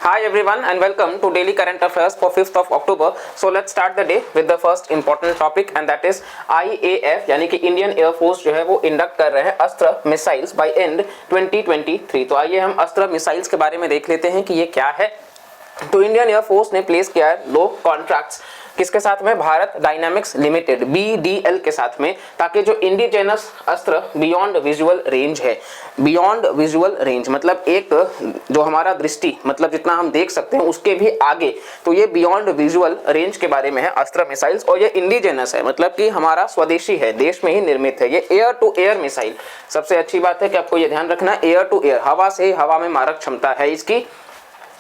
Hi everyone and welcome to Daily Current Affairs for 5th of October. So let's start the day with the first important topic and that is IAF यानी कि Indian air force जो है वो induct कर रहे हैं अस्त्र missiles bye and 2023। तो आइए हम अस्त्र मिसाइल्स के बारे में देख लेते हैं कि ये क्या है। तो इंडियन एयरफोर्स ने प्लेस किया है 2 कॉन्ट्रैक्ट्स किसके साथ में, भारत डायनामिक्स लिमिटेड BDL के साथ में, ताकि जो इंडिजेनस अस्त्र बियॉन्ड विजुअल रेंज है, बियॉन्ड विजुअल रेंज मतलब एक जो हमारा दृष्टि मतलब जितना हम देख सकते हैं उसके भी आगे, तो ये बियॉन्ड विजुअल रेंज के बारे में है अस्त्र मिसाइल्स। और ये इंडिजेनस है मतलब कि हमारा स्वदेशी है, देश में ही निर्मित है। ये एयर टू एयर मिसाइल, सबसे अच्छी बात है कि आपको ये ध्यान रखना, एयर टू एयर, हवा से हवा में मारक क्षमता है इसकी।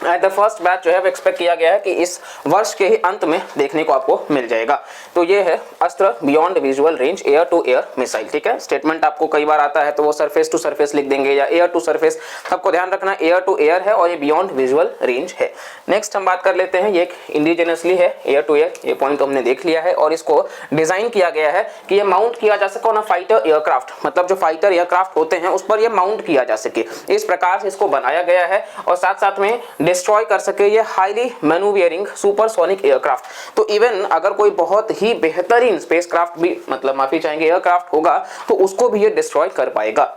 द फर्स्ट बैच जो है वो एक्सपेक्ट किया गया है कि इस वर्ष के ही अंत में देखने को आपको मिल जाएगा। तो ये है Astra beyond visual range air to air missile. ठीक है, स्टेटमेंट आपको कई बार आता है तो वो सरफेस टू सरफेस लिख देंगे या एयर टू सरफेस, सबको ध्यान रखना एयर टू एयर है और ये बियॉन्ड विजुअल रेंज है। नेक्स्ट हम बात कर लेते हैं, ये इंडिजिनसली है एयर टू एयर, ये पॉइंट तो हमने देख लिया है। और इसको डिजाइन किया गया है कि ये माउंट किया जा सके ना फाइटर एयरक्राफ्ट, मतलब जो फाइटर एयरक्राफ्ट होते हैं उस पर ये माउंट किया जा सके, इस प्रकार से इसको बनाया गया है। और साथ साथ में डिस्ट्रॉय कर सके ये हाईली मैन्यूवियरिंग सुपरसोनिक एयरक्राफ्ट। तो इवन अगर कोई बहुत ही बेहतरीन स्पेसक्राफ्ट भी मतलब माफी चाहेंगे एयरक्राफ्ट होगा तो उसको भी ये डिस्ट्रॉय कर पाएगा।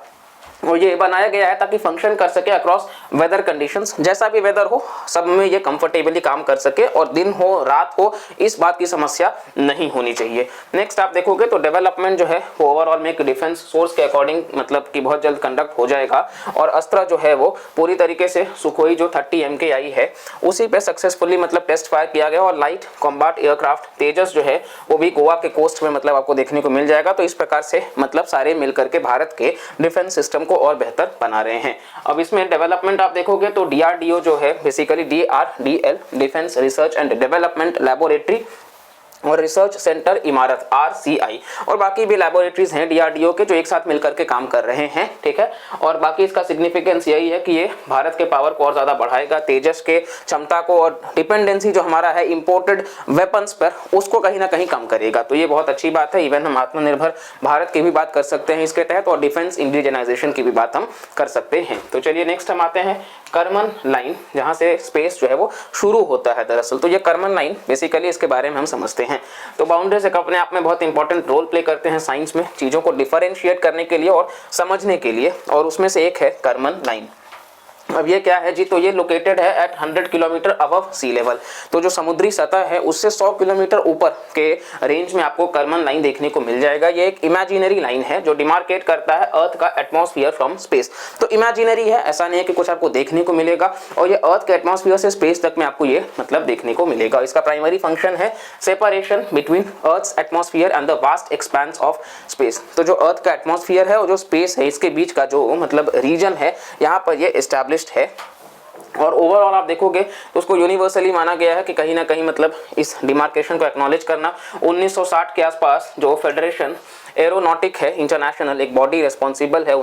और ये बनाया गया है ताकि फंक्शन कर सके अक्रॉस वेदर कंडीशंस, जैसा भी वेदर हो सब में ये कंफर्टेबली काम कर सके और दिन हो रात हो इस बात की समस्या नहीं होनी चाहिए। नेक्स्ट आप देखोगे तो डेवलपमेंट जो है वो ओवरऑल में एक डिफेंस सोर्स के अकॉर्डिंग मतलब कि बहुत जल्द कंडक्ट हो जाएगा। और अस्त्र जो है वो पूरी तरीके से सुखोई जो 30 MKI है उसी पे सक्सेसफुली मतलब टेस्ट फायर किया गया। और लाइट कॉम्बैट एयरक्राफ्ट तेजस जो है वो भी गोवा के कोस्ट में मतलब आपको देखने को मिल जाएगा। तो इस प्रकार से मतलब सारे मिलकर के भारत के डिफेंस सिस्टम को और बेहतर बना रहे हैं। अब इसमें डेवलपमेंट आप देखोगे तो DRDO जो है basically DRDL defence research and development laboratory और रिसर्च सेंटर इमारत RCI और बाकी भी लैबोरेटरीज हैं DRDO के जो एक साथ मिलकर के काम कर रहे हैं। ठीक है, और बाकी इसका सिग्निफिकेंस यही है कि ये भारत के पावर को और ज्यादा बढ़ाएगा, तेजस के क्षमता को और डिपेंडेंसी जो हमारा है इंपोर्टेड वेपन्स पर उसको कहीं ना कहीं कम करेगा। तो ये बहुत अच्छी बात है। इवन हम आत्मनिर्भर भारत की भी बात कर सकते हैं इसके तहत और डिफेंस इंडिजिनाइजेशन की भी बात हम कर सकते हैं। तो चलिए नेक्स्ट हम आते हैं करमन लाइन, जहां से स्पेस जो है वो शुरू होता है दरअसल। तो ये करमन लाइन बेसिकली इसके बारे में हम समझते हैं। तो बाउंड्रीज एक अपने आप में बहुत इंपॉर्टेंट रोल प्ले करते हैं साइंस में चीजों को डिफरेंशिएट करने के लिए और समझने के लिए, और उसमें से एक है करमन लाइन। अब ये क्या है जी, तो ये लोकेटेड है eight 100 kilometre above sea level. तो जो समुद्री सतह है उससे 100 किलोमीटर ऊपर के रेंज में आपको करमन लाइन देखने को मिल जाएगा। ये एक इमेजिनरी लाइन है जो डिमार्केट करता है अर्थ का एटमॉस्फेयर फ्रॉम स्पेस। तो इमेजिनरी है, ऐसा नहीं है कि कुछ आपको देखने को मिलेगा, और ये अर्थ के एटमॉस्फेयर से स्पेस तक में आपको ये मतलब देखने को मिलेगा। इसका प्राइमरी फंक्शन है separation between earth atmosphere and the vast expense of space. तो जो अर्थ का एटमॉस्फेयर है और जो स्पेस है इसके बीच का जो मतलब रीजन है यहाँ पर ये एस्टैब्लिश्ड है। और ओवरऑल आप देखोगे तो उसको यूनिवर्सली माना गया है कि कहीं ना कहीं मतलब इस डिमार्केशन को एक्नॉलेज करना 1960 के आसपास जो फेडरेशन एरोनॉटिक है इंटरनेशनल, एक बॉडी रेस्पॉन्सिबल है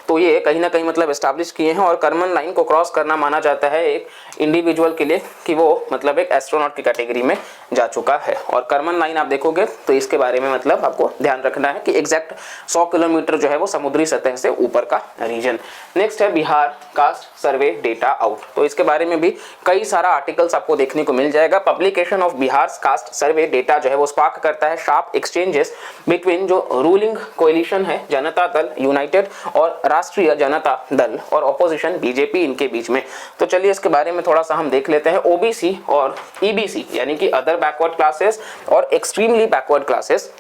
तो ये कहीं ना कहीं मतलब एस्टैब्लिश किए हैं। और करमन लाइन को क्रॉस करना माना जाता है एक इंडिविजुअल के लिए कि वो मतलब एक एस्ट्रोनॉट की कैटेगरी में जा चुका है। और करमन लाइन आप देखोगे तो इसके बारे में मतलब आपको ध्यान रखना है कि एग्जैक्ट 100 किलोमीटर जो है वो समुद्री सतह से ऊपर का रीजन। नेक्स्ट है Bihar cast survey data out. तो इसके बारे में भी कई सारा आर्टिकल्स आपको देखने को मिल जाएगा। Publication of Bihar cast survey data जो है वो स्पार्क करता है शार्प एक्सचेंजेस बिटवीन जो रूलिंग कोएलिशन है जनता दल यूनाइटेड और राष्ट्रीय जनता दल और ऑपोजिशन BJP इनके बीच में। तो चलिए इसके बारे में थोड़ा सा हम देख लेते हैं। OBC और EBC यानी कि अदर बैकवर्ड क्लासेस और एक्सट्रीमली बैकवर्ड क्लासेस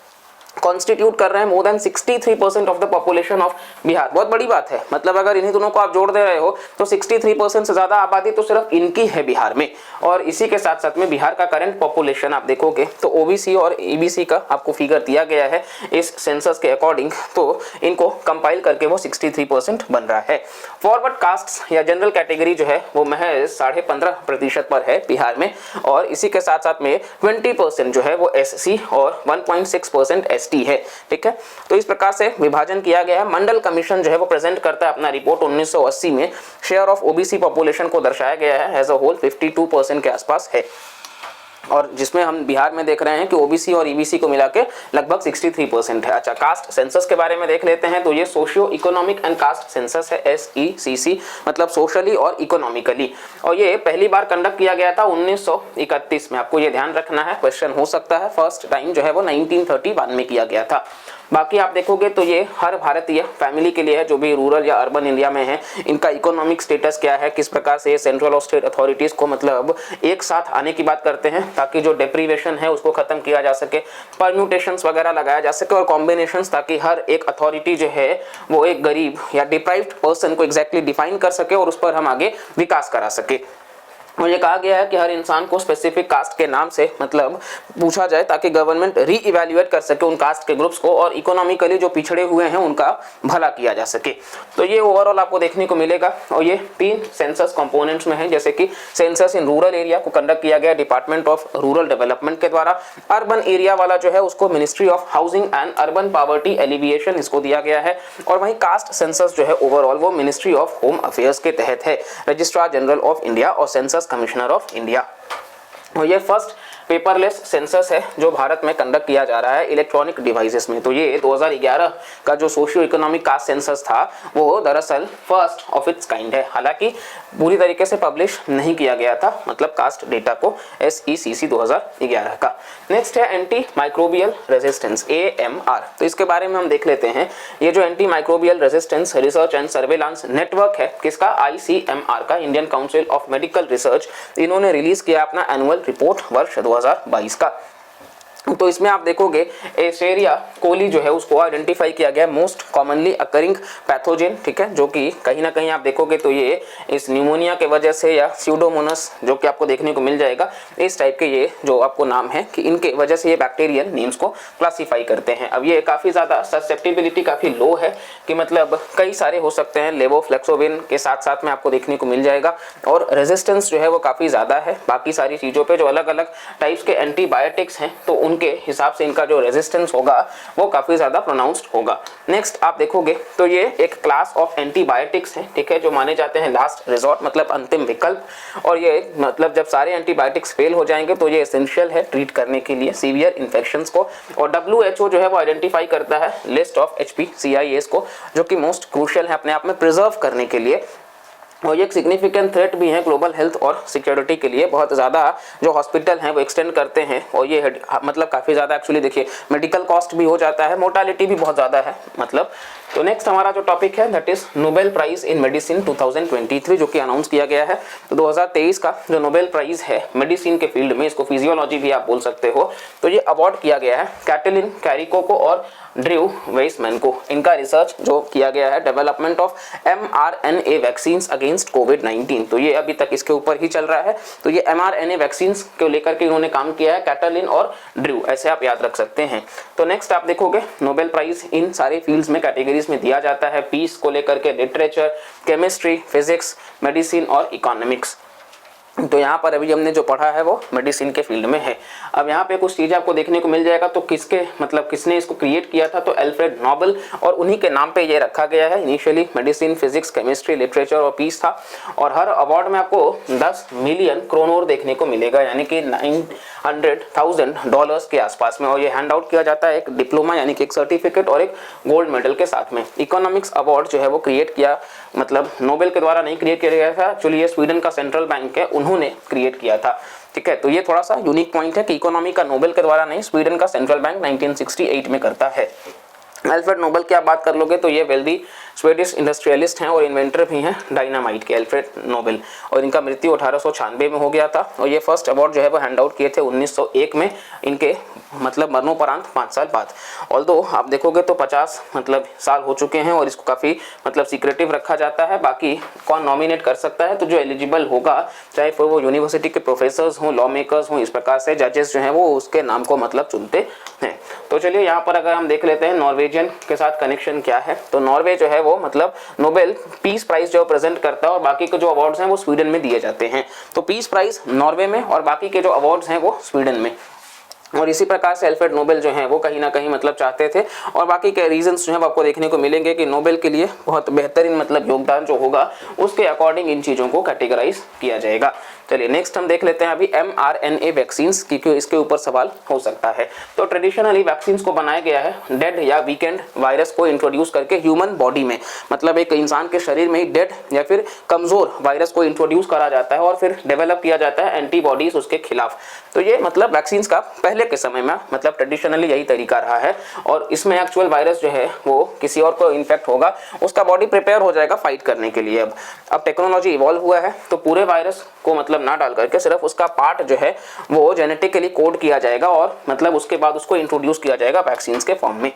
कॉन्स्टिट्यूट कर रहे हैं more than 63% of the population of Bihar. बहुत बड़ी बात है, मतलब अगर इन्हीं दोनों को आप जोड़ दे रहे हो तो 63% से ज्यादा आबादी तो सिर्फ इनकी है बिहार में। और इसी के साथ साथ में बिहार का करंट पॉपुलेशन आप देखोगे तो OBC और EBC का आपको फिगर दिया गया है इस सेंसस के अकॉर्डिंग, तो इनको कंपाइल करके वो 63% बन रहा है। फॉरवर्ड कास्ट या जनरल कैटेगरी जो है वो महज 15.5% पर है बिहार में, और इसी के साथ साथ में 20% जो है वो SC और 1.6% ST है। ठीक है, तो इस प्रकार से विभाजन किया गया है। मंडल कमीशन जो है वो प्रेजेंट करता है अपना रिपोर्ट 1980 में। शेयर ऑफ OBC पॉपुलेशन को दर्शाया गया है एज अ होल 52% के आसपास है। और जिसमें हम बिहार में देख रहे हैं कि ओबीसी और ईबीसी को मिला के लगभग 63% है। अच्छा, कास्ट सेंसस के बारे में देख लेते हैं। तो ये socio economic and caste census है, SECC, मतलब सोशली और इकोनॉमिकली, और ये पहली बार कंडक्ट किया गया था 1931 में। आपको ये ध्यान रखना है, क्वेश्चन हो सकता है। फर्स्ट टाइम जो है वो 1931 में किया गया था। बाकी आप देखोगे तो ये हर भारतीय फैमिली के लिए है, जो भी रूरल या अर्बन इंडिया में है, इनका इकोनॉमिक स्टेटस क्या है, किस प्रकार से सेंट्रल और स्टेट अथॉरिटीज को मतलब एक साथ आने की बात करते हैं ताकि जो डेप्रीवेशन है उसको खत्म किया जा सके, परम्यूटेशंस वगैरह लगाया जा सके और कॉम्बिनेशंस, ताकि हर एक अथॉरिटी जो है वो एक गरीब या डिप्राइव्ड पर्सन को एग्जैक्टली डिफाइन कर सके और उस पर हम आगे विकास करा सके। और ये कहा गया है कि हर इंसान को स्पेसिफिक कास्ट के नाम से मतलब पूछा जाए ताकि गवर्नमेंट री इवैल्यूएट कर सके उन कास्ट के ग्रुप्स को और इकोनॉमिकली जो पिछड़े हुए हैं उनका भला किया जा सके। तो ये ओवरऑल आपको देखने को मिलेगा और ये 3 सेंसस कंपोनेंट्स में है, जैसे कि सेंसस इन रूरल एरिया को कंडक्ट किया गया डिपार्टमेंट ऑफ रूरल डेवलपमेंट के द्वारा, अर्बन एरिया वाला जो है उसको ministry of housing and urban poverty alleviation इसको दिया गया है, और वहीं कास्ट सेंसस जो है ओवरऑल वो मिनिस्ट्री ऑफ होम अफेयर्स के तहत है, रजिस्ट्रार जनरल ऑफ इंडिया और सेंसस कमिश्नर ऑफ इंडिया। और ये फर्स्ट पेपरलेस सेंसस है जो भारत में कंडक्ट किया जा रहा है इलेक्ट्रॉनिक डिवाइसेस में। तो ये 2011 का जो सोशियो इकोनॉमिक कास्ट सेंसस था वो दरअसल फर्स्ट ऑफ इट्स काइंड है, हालांकि पूरी तरीके से पब्लिश नहीं किया गया था, मतलब कास्ट डेटा को, SECC 2011 का। नेक्स्ट है एंटी माइक्रोबियल रेजिस्टेंस, AMR। तो इसके बारे में हम देख लेते हैं। ये जो anti microbial resistance research and surveillance network है, किसका, ICMR का, Indian council of medical research, इन्होंने रिलीज किया अपना एनुअल रिपोर्ट वर्ष 2022 का। तो इसमें आप देखोगे एशेरिया कोली जो है उसको आइडेंटिफाई किया गया मोस्ट कॉमनली अकरिंग पैथोजेन, ठीक है, जो कि कहीं ना कहीं आप देखोगे तो ये इस न्यूमोनिया के वजह से या स्यूडोमोनास जो कि आपको देखने को मिल जाएगा, इस टाइप के ये जो आपको नाम है कि इनके वजह से ये बैक्टीरियल नेम्स को क्लासीफाई करते हैं। अब ये काफ़ी ज़्यादा ससेप्टिबिलिटी काफ़ी लो है कि मतलब कई सारे हो सकते हैं, लेवोफ्लेक्सोविन के साथ साथ में आपको देखने को मिल जाएगा, और रेजिस्टेंस जो है वो काफ़ी ज़्यादा है बाकी सारी चीज़ों पर। जो अलग अलग टाइप्स के एंटीबायोटिक्स हैं तो उनके हिसाब से इनका जो रेजिस्टेंस होगा वो काफी ज्यादा प्रोनाउंस्ड होगा। नेक्स्ट आप देखोगे तो ये एक क्लास ऑफ एंटीबायोटिक्स है, ठीक है, जो माने जाते हैं लास्ट रिजॉर्ट, मतलब अंतिम विकल्प, और ये मतलब जब सारे एंटीबायोटिक्स फेल हो जाएंगे तो ये एसेंशियल है ट्रीट करने के लिए सीवियर इन्फेक्शंस को। और WHO जो है वो आइडेंटिफाई करता है लिस्ट ऑफ HPCIAs को, जो कि मोस्ट क्रूशियल है अपने आप में प्रिजर्व करने के लिए, और ये एक सिग्निफिकेंट थ्रेट भी है ग्लोबल हेल्थ और सिक्योरिटी के लिए। बहुत ज़्यादा जो हॉस्पिटल हैं वो एक्सटेंड करते हैं, और ये मतलब काफ़ी ज़्यादा एक्चुअली देखिए मेडिकल कॉस्ट भी हो जाता है, मोर्टालिटी भी बहुत ज़्यादा है मतलब। तो नेक्स्ट हमारा जो टॉपिक है that is Nobel prize in medicine 2023, जो कि अनाउंस किया गया है। तो 2023 का जो नोबेल प्राइज है मेडिसिन के फील्ड में, इसको फिजियोलॉजी भी आप बोल सकते हो, तो ये अवार्ड किया गया है कैटलिन कैरिको को और ड्रू वेसमैन को। इनका रिसर्च जो किया गया है development of mRNA vaccines against कोविड-19, तो ये अभी तक इसके ऊपर ही चल रहा है। तो ये mRNA वैक्सीन्स को लेकर के इन्होंने काम किया है, कैटलिन और ड्रू, ऐसे आप याद रख सकते हैं। तो नेक्स्ट आप देखोगे नोबेल प्राइज इन सारे फील्ड्स में कैटेगरीज में दिया जाता है, पीस को लेकर के लिटरेचर, केमिस्ट्री, फिजिक्स, मेडिसिन और इकोनॉमिक्स। तो यहाँ पर अभी हमने जो पढ़ा है वो मेडिसिन के फील्ड में है। अब यहाँ पे कुछ चीज़ें आपको देखने को मिल जाएगा। तो किसके मतलब किसने इसको क्रिएट किया था, तो अल्फ्रेड नोबेल, और उन्हीं के नाम पे ये रखा गया है। Initially medicine, physics, chemistry, literature और पीस था, और हर अवार्ड में आपको 10 मिलियन क्रोनोर देखने को मिलेगा, यानी कि $900,000 के आसपास में। और ये हैंड आउट किया जाता है एक डिप्लोमा यानी कि एक सर्टिफिकेट और एक गोल्ड मेडल के साथ में। इकोनॉमिक्स अवार्ड जो है वो क्रिएट किया, मतलब नोबेल के द्वारा नहीं क्रिएट किया गया था, एक्चुअली ये स्वीडन का सेंट्रल बैंक है, उन्होंने क्रिएट किया था, ठीक है। तो ये थोड़ा सा यूनिक पॉइंट है कि इकोनॉमी का नोबेल के द्वारा नहीं, स्वीडन का सेंट्रल बैंक 1968 में करता है। अल्फ्रेड नोबेल की आप बात कर लोगे तो ये वेल्दी स्वीडिश इंडस्ट्रियलिस्ट हैं और इन्वेंटर भी हैं डायनामाइट के, अल्फ्रेड नोबेल, और इनका मृत्यु 1896 में हो गया था। और ये फर्स्ट अवार्ड जो है वो हैंड आउट किए थे 1901 में, इनके मतलब मरणोपरांत 5 साल बाद। ऑल्दो आप देखोगे तो 50 मतलब साल हो चुके हैं और इसको काफ़ी मतलब सीक्रेटिव रखा जाता है। बाकी कौन नॉमिनेट कर सकता है, तो जो एलिजिबल होगा, चाहे फिर वो यूनिवर्सिटी के प्रोफेसर्स हों, लॉ मेकर्स हों, इस प्रकार से जजेस जो हैं वो उसके नाम को मतलब चुनते हैं। तो चलिए यहाँ पर अगर हम देख लेते हैं नॉर्वेजियन के साथ कनेक्शन क्या है, तो नॉर्वे जो है वो मतलब नोबेल पीस प्राइज जो प्रेजेंट करता है और बाकी के जो अवार्ड्स हैं वो स्वीडन में दिए जाते हैं। तो पीस प्राइज नॉर्वे में और बाकी के जो अवार्ड्स हैं वो स्वीडन में। और इसी प्रकार से अल्फ्रेड नोबेल जो हैं वो कहीं ना कहीं मतलब चाहते थे, और बाकी के रीजंस जो हैं आपको देखने को मिलेंगे कि नोबेल के लिए बहुत बेहतरीन मतलब योगदान जो होगा उसके अकॉर्डिंग इन चीज़ों को कैटेगराइज किया जाएगा। चलिए नेक्स्ट हम देख लेते हैं अभी mRNA वैक्सीन्स, क्योंकि इसके ऊपर सवाल हो सकता है। तो ट्रेडिशनली वैक्सीन्स को बनाया गया है डेड या वीकेंड वायरस को इंट्रोड्यूस करके ह्यूमन बॉडी में, मतलब एक इंसान के शरीर में ही डेड या फिर कमजोर वायरस को इंट्रोड्यूस करा जाता है और फिर डेवलप किया जाता है एंटीबॉडीज उसके खिलाफ। तो ये मतलब वैक्सीन्स का पहले के समय में मतलब ट्रेडिशनली यही तरीका रहा है, और इसमें एक्चुअल वायरस जो है वो किसी और को इन्फेक्ट होगा, उसका बॉडी प्रिपेयर हो जाएगा फाइट करने के लिए। अब टेक्नोलॉजी इवॉल्व हुआ है तो पूरे वायरस को मतलब ना डाल करके सिर्फ उसका पार्ट जो है वो जेनेटिकली कोड किया जाएगा और मतलब उसके बाद उसको इंट्रोड्यूस किया जाएगा वैक्सीन्स के फॉर्म में।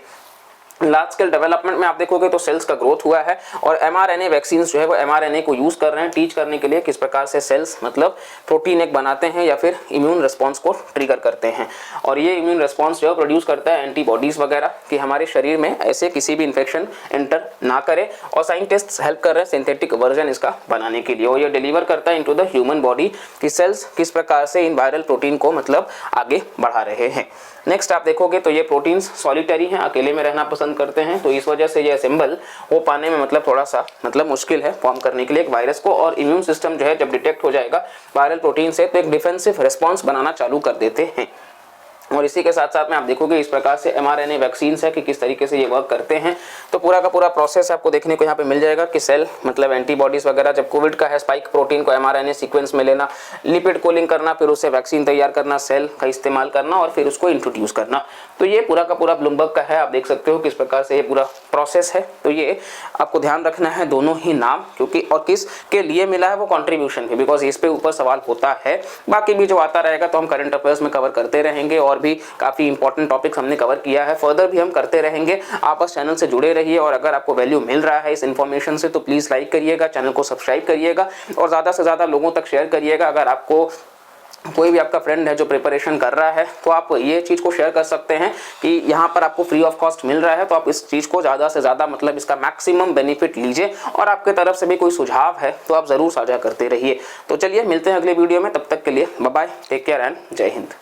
लार्ज स्केल डेवलपमेंट में आप देखोगे तो सेल्स का ग्रोथ हुआ है और mRNA वैक्सीन्स जो है वो mRNA को यूज कर रहे हैं टीच करने के लिए किस प्रकार से सेल्स मतलब प्रोटीन एक बनाते हैं या फिर इम्यून रिस्पॉन्स को ट्रिगर करते हैं, और ये इम्यून रिस्पॉन्स जो है प्रोड्यूस करता है एंटीबॉडीज वगैरह कि हमारे शरीर में ऐसे किसी भी इन्फेक्शन एंटर ना करे, और साइंटिस्ट हेल्प कर रहे हैं सिंथेटिक वर्जन इसका बनाने के लिए, और ये डिलीवर करता है इनटू द ह्यूमन बॉडी कि सेल्स किस प्रकार से इन वायरल प्रोटीन को मतलब आगे बढ़ा रहे हैं। नेक्स्ट आप देखोगे तो ये प्रोटीन्स सॉलिटरी हैं, अकेले में रहना पसंद करते हैं, तो इस वजह से ये सिंबल वो पाने में मतलब थोड़ा सा मतलब मुश्किल है फॉर्म करने के लिए एक वायरस को, और इम्यून सिस्टम जो है जब डिटेक्ट हो जाएगा वायरल प्रोटीन से तो एक डिफेंसिव रिस्पॉन्स बनाना चालू कर देते हैं। और इसी के साथ साथ में आप देखोगे इस प्रकार से mRNA वैक्सीन्स है कि किस तरीके से ये वर्क करते हैं, तो पूरा का पूरा प्रोसेस आपको देखने को यहाँ पे मिल जाएगा कि सेल मतलब एंटीबॉडीज वगैरह जब कोविड का है स्पाइक प्रोटीन को mRNA सीक्वेंस में लेना, लिपिड कोलिंग करना, फिर उससे वैक्सीन तैयार करना, सेल का इस्तेमाल करना और फिर उसको इंट्रोड्यूस करना। तो ये पूरा का पूरा ब्लूमबर्ग का है, आप देख सकते हो किस प्रकार से ये पूरा प्रोसेस है। तो ये आपको ध्यान रखना है दोनों ही नाम, क्योंकि और किस के लिए मिला है वो कॉन्ट्रीब्यूशन भी, बिकॉज इस पे ऊपर सवाल होता है। बाकी भी जो आता रहेगा तो हम करंट अफेयर्स में कवर करते रहेंगे और भी काफ़ी इंपॉर्टेंट टॉपिक्स हमने कवर किया है, फर्दर भी हम करते रहेंगे। आप बस चैनल से जुड़े रहिए और अगर आपको वैल्यू मिल रहा है इस इन्फॉर्मेशन से तो प्लीज़ लाइक करिएगा, चैनल को सब्सक्राइब करिएगा और ज़्यादा से ज़्यादा लोगों तक शेयर करिएगा। अगर आपको कोई भी आपका फ्रेंड है जो प्रिपरेशन कर रहा है तो आप ये चीज़ को शेयर कर सकते हैं कि यहाँ पर आपको फ्री ऑफ कॉस्ट मिल रहा है, तो आप इस चीज़ को ज़्यादा से ज़्यादा मतलब इसका मैक्सिमम बेनिफिट लीजिए, और आपके तरफ से भी कोई सुझाव है तो आप ज़रूर साझा करते रहिए। तो चलिए मिलते हैं अगले वीडियो में, तब तक के लिए bye bye, take care and जय हिंद।